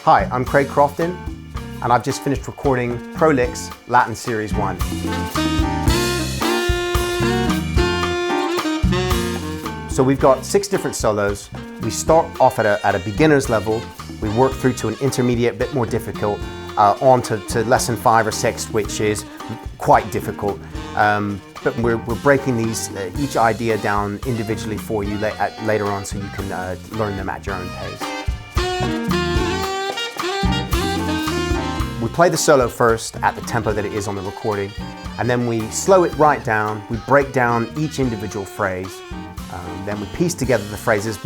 Hi, I'm Craig Crofton, and I've just finished recording Prolix Latin Series 1. So we've got 6 different solos. We start off at a beginner's level. We work through to an intermediate, bit more difficult, on to lesson 5 or 6, which is quite difficult. But we're breaking these each idea down individually for you later on, so you can learn them at your own pace. We play the solo first at the tempo that it is on the recording, and then we slow it right down. We break down each individual phrase. Then we piece together the phrases,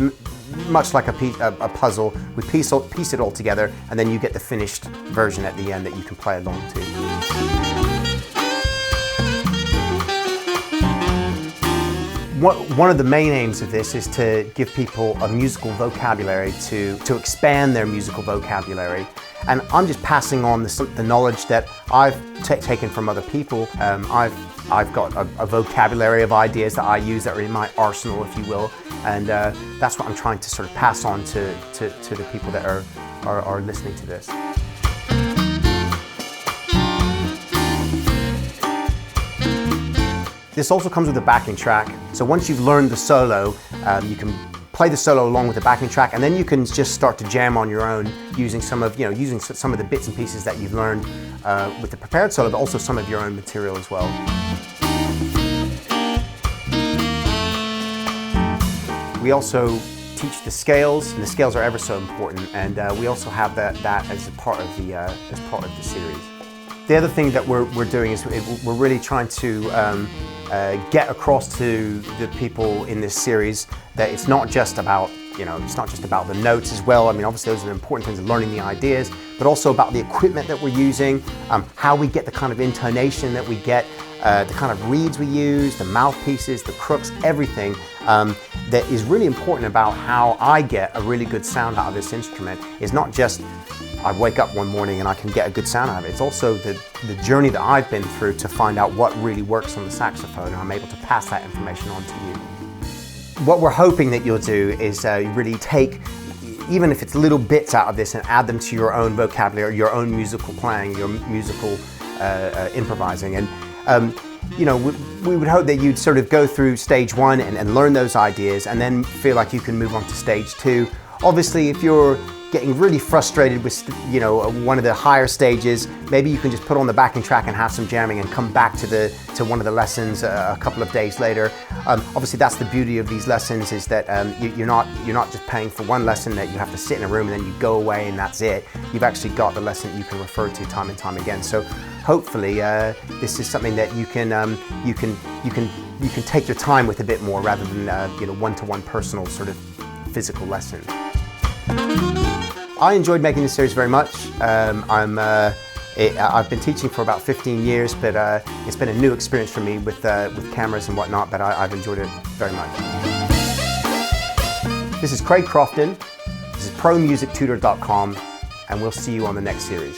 much like a puzzle. We piece it all together, and then you get the finished version at the end that you can play along to. One of the main aims of this is to give people a musical vocabulary, to expand their musical vocabulary. And I'm just passing on the knowledge that I've taken from other people. I've got a vocabulary of ideas that I use that are in my arsenal, if you will, and that's what I'm trying to sort of pass on to the people that are listening to this. This also comes with a backing track. So once you've learned the solo, you can play the solo along with the backing track, and then you can just start to jam on your own using some of the bits and pieces that you've learned with the prepared solo, but also some of your own material as well. We also teach the scales, and the scales are ever so important, and we also have that as part of the series. The other thing that we're doing is we're really trying to get across to the people in this series that it's not just about the notes as well. I mean, obviously those are the important things, learning the ideas, but also about the equipment that we're using, how we get the kind of intonation that we get, the kind of reeds we use, the mouthpieces, the crooks, everything that is really important about how I get a really good sound out of this instrument. Is not just I wake up one morning and I can get a good sound out of it. It's also the journey that I've been through to find out what really works on the saxophone, and I'm able to pass that information on to you. What we're hoping that you'll do is really take, even if it's little bits out of this, and add them to your own vocabulary, your own musical playing, your musical improvising. And we would hope that you'd sort of go through stage 1 and learn those ideas, and then feel like you can move on to stage 2. Obviously, if you're getting really frustrated with one of the higher stages, maybe you can just put on the backing track and have some jamming and come back to one of the lessons a couple of days later. Obviously that's the beauty of these lessons, is that you're not just paying for one lesson that you have to sit in a room and then you go away and that's it. You've actually got the lesson that you can refer to time and time again. So hopefully this is something that you can take your time with a bit more, rather than one-to-one personal sort of physical lesson. I enjoyed making this series very much. I've been teaching for about 15 years, but it's been a new experience for me with cameras and whatnot, but I've enjoyed it very much. This is Craig Crofton. This is ProMusicTutor.com, and we'll see you on the next series.